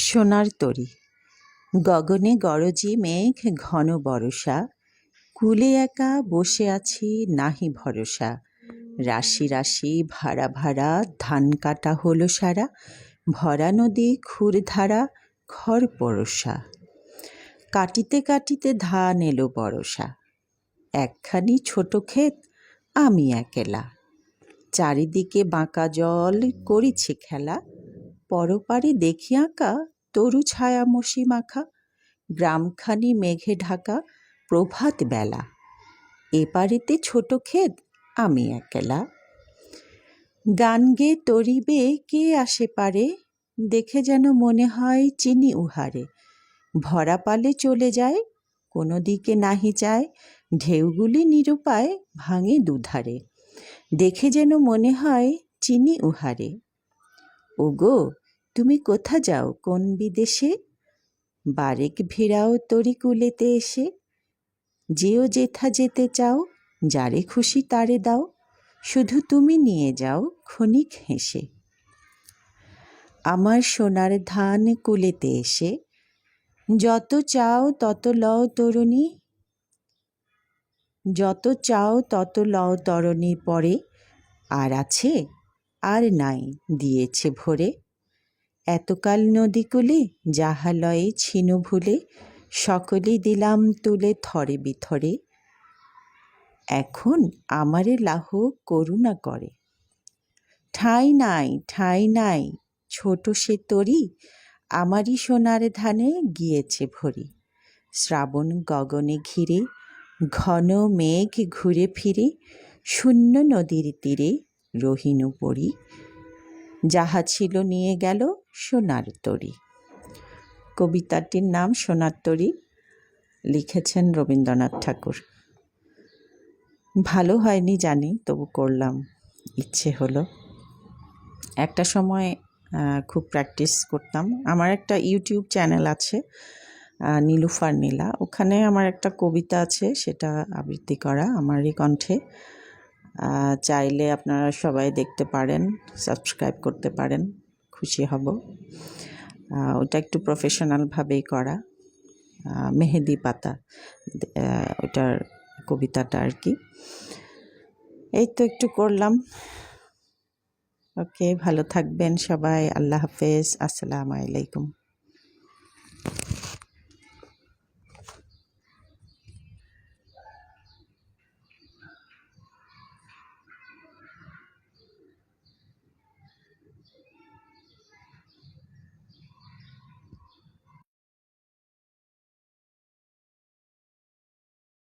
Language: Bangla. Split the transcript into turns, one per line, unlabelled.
সোনার তরী। গগনে গরজি মেঘ ঘন বরষা, কূলে একা বসে আছি নাহি ভরসা। রাশি রাশি ভাড়া ভাড়া ধান কাটা হলো সারা, ভরা নদী ক্ষুরধারা খর পরশা। কাটিতে কাটিতে ধান এলো বরষা, একখানি ছোট ক্ষেত আমি একেলা। চারিদিকে বাঁকা জল করিছে খেলা, পরপারে দেখি আঁকা তরু ছায়া মসি মাখা। গ্রামখানি মেঘে ঢাকা প্রভাত বেলা, এপারেতে ছোট ক্ষেত আমি একেলা। গান গেয়ে তরিবে কে আসে পারে, দেখে যেন মনে হয় চিনি উহারে। ভরা পালে চলে যায় কোনো দিকে নাহি চায়, ঢেউগুলি নিরুপায় ভাঙে দুধারে। দেখে যেন মনে হয় চিনি উহারে। ওগো তুমি কোথা যাও কোন বিদেশে, বারেক ভিড়াও তরি কূলেতে এসে। যেও যেথা যেতে চাও, যারে খুশি তারে দাও, শুধু তুমি নিয়ে যাও ক্ষণিক হেসে। আমার সোনার ধান কূলেতে এসে, যত চাও তত লও তরুণী। যত চাও তত লও তরণী পরে, আর আছে আর নাই দিয়েছে ভরে। এতকাল নদীকূলে যাহা লয়ে ছিনু ভুলে, সকলই দিলাম তুলে থরে বিথরে। এখন আমারে লাহ করুণা করে, ঠাঁই নাই ঠাঁই নাই ছোট সে তরী, আমারই সোনার ধানে গিয়েছে ভরি। শ্রাবণ গগনে ঘিরে ঘন মেঘ ঘুরে ফিরে, শূন্য নদীর তীরে রহিনু পড়ি। যাহা ছিল নিয়ে গেল সোনার তরী। কবিতাটির নাম সোনার তরী, লিখেছেন রবীন্দ্রনাথ ঠাকুর। ভালো হয়নি জানি, তবু করলাম, ইচ্ছে হলো। একটা সময় খুব প্র্যাকটিস করতাম। আমার একটা ইউটিউব চ্যানেল আছে, নীলুফার নীলা। ওখানে আমার একটা কবিতা আছে, সেটা আবৃত্তি করা আমারই কণ্ঠে। চাইলে আপনারা সবাই দেখতে পারেন, সাবস্ক্রাইব করতে পারেন, খুশি হব। ওটা একটু প্রফেশনালভাবেই করা। মেহেদি পাতা ওটার কবিতাটা আর কি। এই তো একটু করলাম। ওকে, ভালো থাকবেন সবাই। আল্লাহ হাফেজ, আসসালামু আলাইকুম।